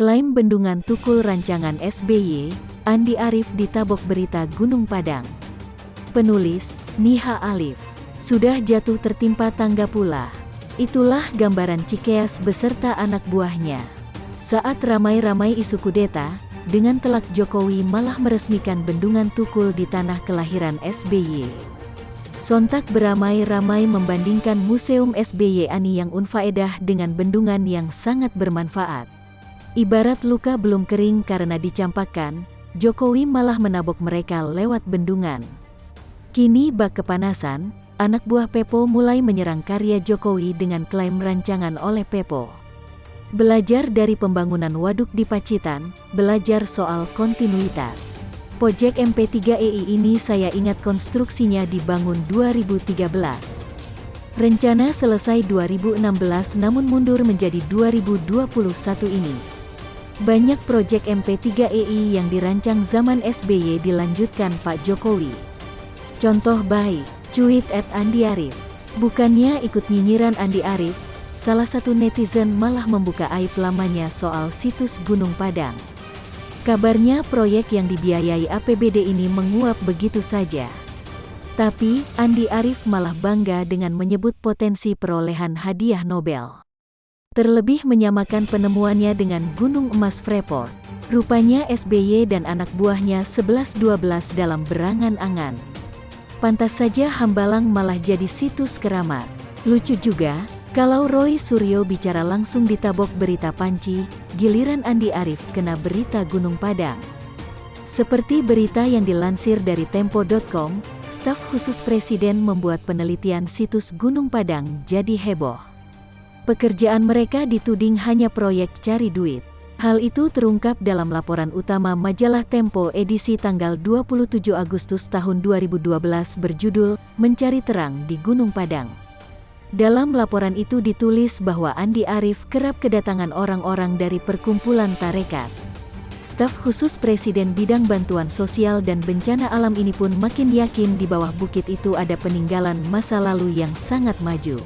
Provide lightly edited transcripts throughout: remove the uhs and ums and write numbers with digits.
Klaim bendungan Tukul rancangan SBY, Andi Arief ditabok berita Gunung Padang. Penulis, Niha Alif. Sudah jatuh tertimpa tangga pula. Itulah gambaran Cikeas beserta anak buahnya. Saat ramai-ramai isu kudeta, dengan telak Jokowi malah meresmikan bendungan Tukul di tanah kelahiran SBY. Sontak beramai-ramai membandingkan Museum SBY Ani yang unfaedah dengan bendungan yang sangat bermanfaat. Ibarat luka belum kering karena dicampakkan, Jokowi malah menabok mereka lewat bendungan. Kini bak kepanasan, anak buah Pepo mulai menyerang karya Jokowi dengan klaim rancangan oleh Pepo. Belajar dari pembangunan waduk di Pacitan, belajar soal kontinuitas. Proyek MP3EI ini saya ingat konstruksinya dibangun 2013. Rencana selesai 2016 namun mundur menjadi 2021 ini. Banyak proyek MP3EI yang dirancang zaman SBY dilanjutkan Pak Jokowi. Contoh baik, cuit @Andi Arief. Bukannya ikut nyinyiran Andi Arief, salah satu netizen malah membuka aib lamanya soal situs Gunung Padang. Kabarnya proyek yang dibiayai APBD ini menguap begitu saja. Tapi, Andi Arief malah bangga dengan menyebut potensi perolehan hadiah Nobel. Terlebih menyamakan penemuannya dengan Gunung Emas Freeport. Rupanya SBY dan anak buahnya 11-12 dalam berangan-angan. Pantas saja Hambalang malah jadi situs keramat. Lucu juga, kalau Roy Suryo bicara langsung ditabok berita panci, giliran Andi Arief kena berita Gunung Padang. Seperti berita yang dilansir dari Tempo.com, staf khusus Presiden membuat penelitian situs Gunung Padang jadi heboh. Pekerjaan mereka dituding hanya proyek cari duit. Hal itu terungkap dalam laporan utama majalah Tempo edisi tanggal 27 Agustus tahun 2012 berjudul Mencari Terang di Gunung Padang. Dalam laporan itu ditulis bahwa Andi Arief kerap kedatangan orang-orang dari perkumpulan tarekat. Staf khusus Presiden bidang bantuan sosial dan bencana alam ini pun makin yakin di bawah bukit itu ada peninggalan masa lalu yang sangat maju.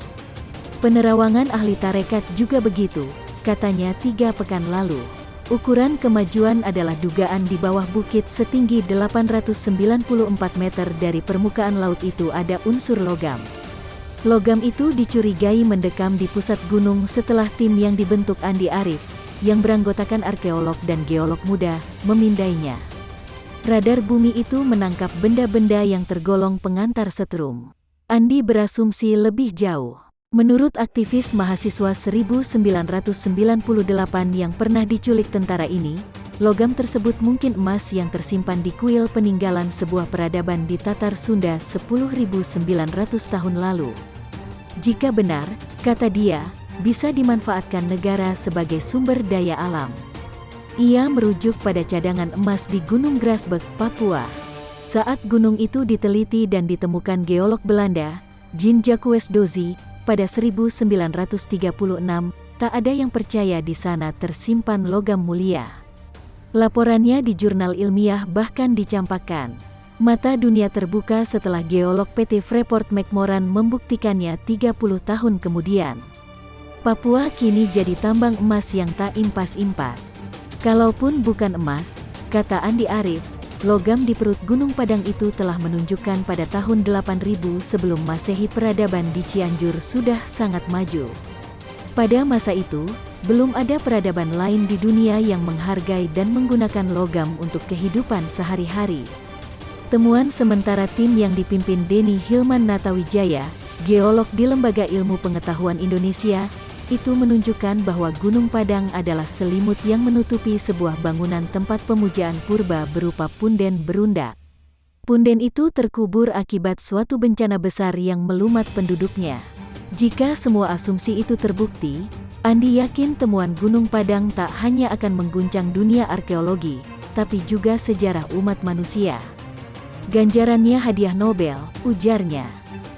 Penerawangan ahli tarekat juga begitu, katanya 3 pekan lalu. Ukuran kemajuan adalah dugaan di bawah bukit setinggi 894 meter dari permukaan laut itu ada unsur logam. Logam itu dicurigai mendekam di pusat gunung setelah tim yang dibentuk Andi Arief, yang beranggotakan arkeolog dan geolog muda, memindainya. Radar bumi itu menangkap benda-benda yang tergolong pengantar setrum. Andi berasumsi lebih jauh. Menurut aktivis mahasiswa 1998 yang pernah diculik tentara ini, logam tersebut mungkin emas yang tersimpan di kuil peninggalan sebuah peradaban di Tatar Sunda 10.900 tahun lalu. Jika benar, kata dia, bisa dimanfaatkan negara sebagai sumber daya alam. Ia merujuk pada cadangan emas di Gunung Grasberg, Papua. Saat gunung itu diteliti dan ditemukan geolog Belanda, Jean Jacques Dozy, pada 1936, tak ada yang percaya di sana tersimpan logam mulia. Laporannya di jurnal ilmiah bahkan dicampakkan. Mata dunia terbuka setelah geolog PT Freeport McMoran membuktikannya 30 tahun kemudian. Papua kini jadi tambang emas yang tak impas-impas. Kalaupun bukan emas, kata Andi Arief, logam di perut Gunung Padang itu telah menunjukkan pada tahun 8000 sebelum Masehi peradaban di Cianjur sudah sangat maju. Pada masa itu, belum ada peradaban lain di dunia yang menghargai dan menggunakan logam untuk kehidupan sehari-hari. Temuan sementara tim yang dipimpin Denny Hilman Natawijaya, geolog di Lembaga Ilmu Pengetahuan Indonesia, itu menunjukkan bahwa Gunung Padang adalah selimut yang menutupi sebuah bangunan tempat pemujaan purba berupa punden berundak. Punden itu terkubur akibat suatu bencana besar yang melumat penduduknya. Jika semua asumsi itu terbukti, Andi yakin temuan Gunung Padang tak hanya akan mengguncang dunia arkeologi, tapi juga sejarah umat manusia. Ganjarannya hadiah Nobel, ujarnya.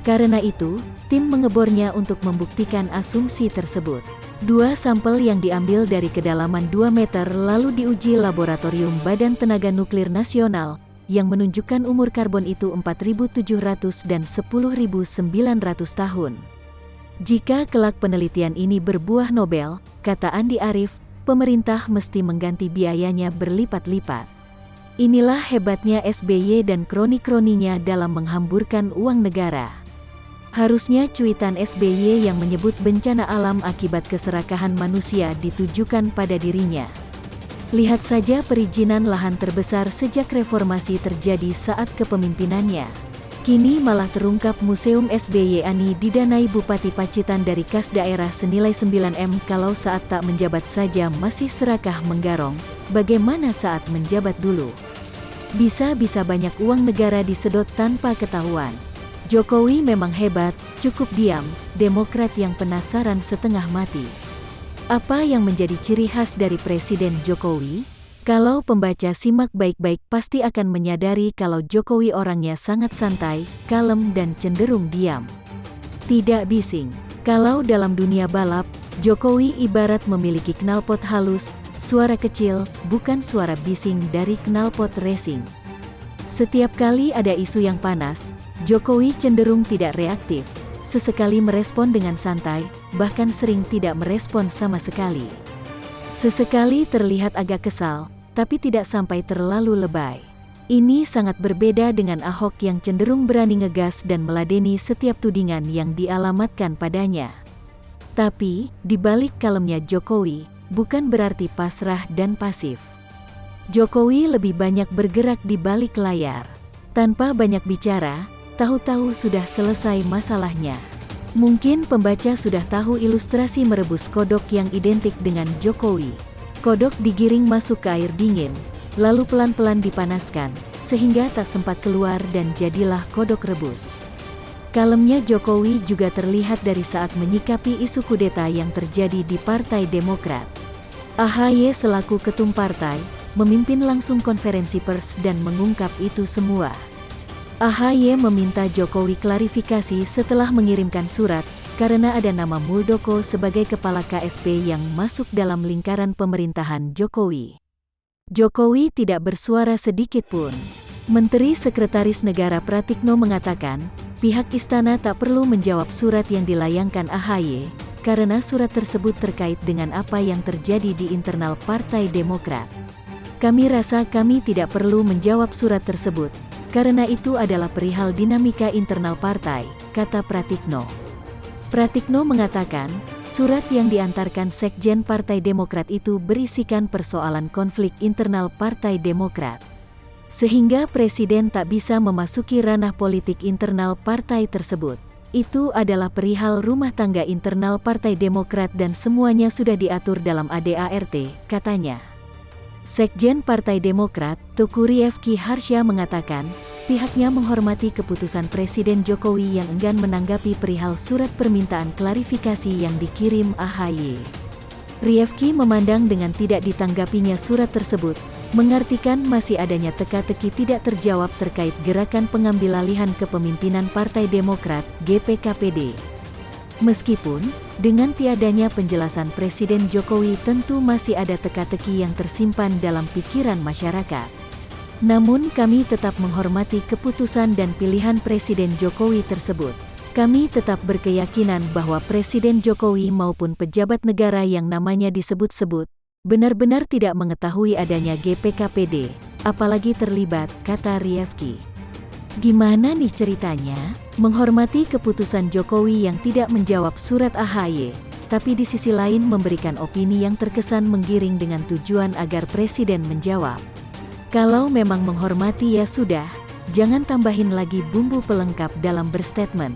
Karena itu, tim mengebornya untuk membuktikan asumsi tersebut. 2 sampel yang diambil dari kedalaman 2 meter lalu diuji laboratorium Badan Tenaga Nuklir Nasional, yang menunjukkan umur karbon itu 4.700 dan 10.900 tahun. Jika kelak penelitian ini berbuah Nobel, kata Andi Arief, pemerintah mesti mengganti biayanya berlipat-lipat. Inilah hebatnya SBY dan kroni-kroninya dalam menghamburkan uang negara. Harusnya cuitan SBY yang menyebut bencana alam akibat keserakahan manusia ditujukan pada dirinya. Lihat saja perizinan lahan terbesar sejak reformasi terjadi saat kepemimpinannya. Kini malah terungkap Museum SBY Ani didanai Bupati Pacitan dari kas daerah senilai 9M. Kalau saat tak menjabat saja masih serakah menggarong, bagaimana saat menjabat dulu? Bisa-bisa banyak uang negara disedot tanpa ketahuan. Jokowi memang hebat, cukup diam, Demokrat yang penasaran setengah mati. Apa yang menjadi ciri khas dari Presiden Jokowi? Kalau pembaca simak baik-baik pasti akan menyadari kalau Jokowi orangnya sangat santai, kalem dan cenderung diam. Tidak bising. Kalau dalam dunia balap, Jokowi ibarat memiliki knalpot halus, suara kecil, bukan suara bising dari knalpot racing. Setiap kali ada isu yang panas, Jokowi cenderung tidak reaktif, sesekali merespon dengan santai, bahkan sering tidak merespon sama sekali. Sesekali terlihat agak kesal, tapi tidak sampai terlalu lebay. Ini sangat berbeda dengan Ahok yang cenderung berani ngegas dan meladeni setiap tudingan yang dialamatkan padanya. Tapi, di balik kalemnya Jokowi, bukan berarti pasrah dan pasif. Jokowi lebih banyak bergerak di balik layar. Tanpa banyak bicara, tahu-tahu sudah selesai masalahnya. Mungkin pembaca sudah tahu ilustrasi merebus kodok yang identik dengan Jokowi. Kodok digiring masuk ke air dingin, lalu pelan-pelan dipanaskan, sehingga tak sempat keluar dan jadilah kodok rebus. Kalemnya Jokowi juga terlihat dari saat menyikapi isu kudeta yang terjadi di Partai Demokrat. AHY selaku ketum partai, memimpin langsung konferensi pers dan mengungkap itu semua. AHY meminta Jokowi klarifikasi setelah mengirimkan surat, karena ada nama Muldoko sebagai kepala KSP yang masuk dalam lingkaran pemerintahan Jokowi. Jokowi tidak bersuara sedikit pun. Menteri Sekretaris Negara Pratikno mengatakan, pihak istana tak perlu menjawab surat yang dilayangkan AHY, karena surat tersebut terkait dengan apa yang terjadi di internal Partai Demokrat. Kami rasa kami tidak perlu menjawab surat tersebut, karena itu adalah perihal dinamika internal partai, kata Pratikno. Pratikno mengatakan, surat yang diantarkan Sekjen Partai Demokrat itu berisikan persoalan konflik internal Partai Demokrat. Sehingga Presiden tak bisa memasuki ranah politik internal partai tersebut. Itu adalah perihal rumah tangga internal Partai Demokrat dan semuanya sudah diatur dalam ADART, katanya. Sekjen Partai Demokrat, Teguh Rifki Harsha mengatakan, pihaknya menghormati keputusan Presiden Jokowi yang enggan menanggapi perihal surat permintaan klarifikasi yang dikirim AHY. Rifki memandang dengan tidak ditanggapinya surat tersebut, mengartikan masih adanya teka-teki tidak terjawab terkait gerakan pengambilalihan kepemimpinan Partai Demokrat, GPKPD. Meskipun, dengan tiadanya penjelasan Presiden Jokowi tentu masih ada teka-teki yang tersimpan dalam pikiran masyarakat. Namun kami tetap menghormati keputusan dan pilihan Presiden Jokowi tersebut. Kami tetap berkeyakinan bahwa Presiden Jokowi maupun pejabat negara yang namanya disebut-sebut, benar-benar tidak mengetahui adanya GPKPD, apalagi terlibat, kata Rifki. Gimana nih ceritanya? Menghormati keputusan Jokowi yang tidak menjawab surat AHY, tapi di sisi lain memberikan opini yang terkesan menggiring dengan tujuan agar Presiden menjawab. Kalau memang menghormati ya sudah, jangan tambahin lagi bumbu pelengkap dalam berstatement.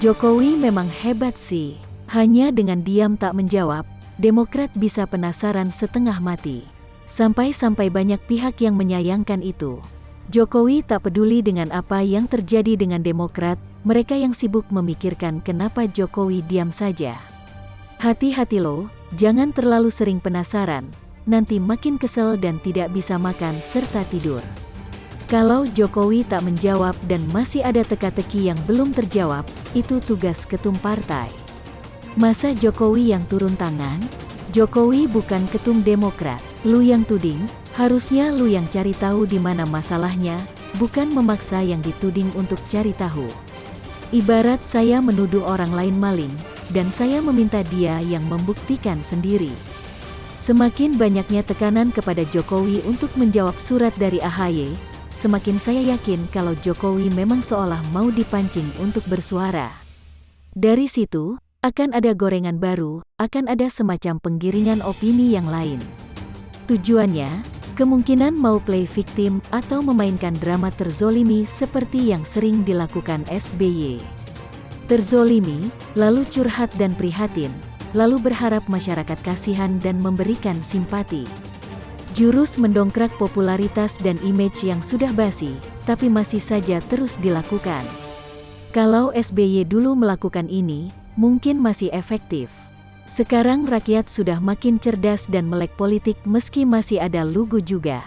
Jokowi memang hebat sih, hanya dengan diam tak menjawab, Demokrat bisa penasaran setengah mati. Sampai-sampai banyak pihak yang menyayangkan itu. Jokowi tak peduli dengan apa yang terjadi dengan Demokrat, mereka yang sibuk memikirkan kenapa Jokowi diam saja. Hati-hati loh, jangan terlalu sering penasaran, nanti makin kesel dan tidak bisa makan serta tidur. Kalau Jokowi tak menjawab dan masih ada teka-teki yang belum terjawab, itu tugas ketum partai. Masa Jokowi yang turun tangan? Jokowi bukan ketum Demokrat, lu yang tuding, harusnya lu yang cari tahu di mana masalahnya, bukan memaksa yang dituding untuk cari tahu. Ibarat saya menuduh orang lain maling, dan saya meminta dia yang membuktikan sendiri. Semakin banyaknya tekanan kepada Jokowi untuk menjawab surat dari AHY, semakin saya yakin kalau Jokowi memang seolah mau dipancing untuk bersuara. Dari situ, akan ada gorengan baru, akan ada semacam penggiringan opini yang lain. Tujuannya, kemungkinan mau play victim atau memainkan drama terzolimi seperti yang sering dilakukan SBY. Terzolimi, lalu curhat dan prihatin, lalu berharap masyarakat kasihan dan memberikan simpati. Jurus mendongkrak popularitas dan image yang sudah basi, tapi masih saja terus dilakukan. Kalau SBY dulu melakukan ini, mungkin masih efektif. Sekarang rakyat sudah makin cerdas dan melek politik meski masih ada lugu juga.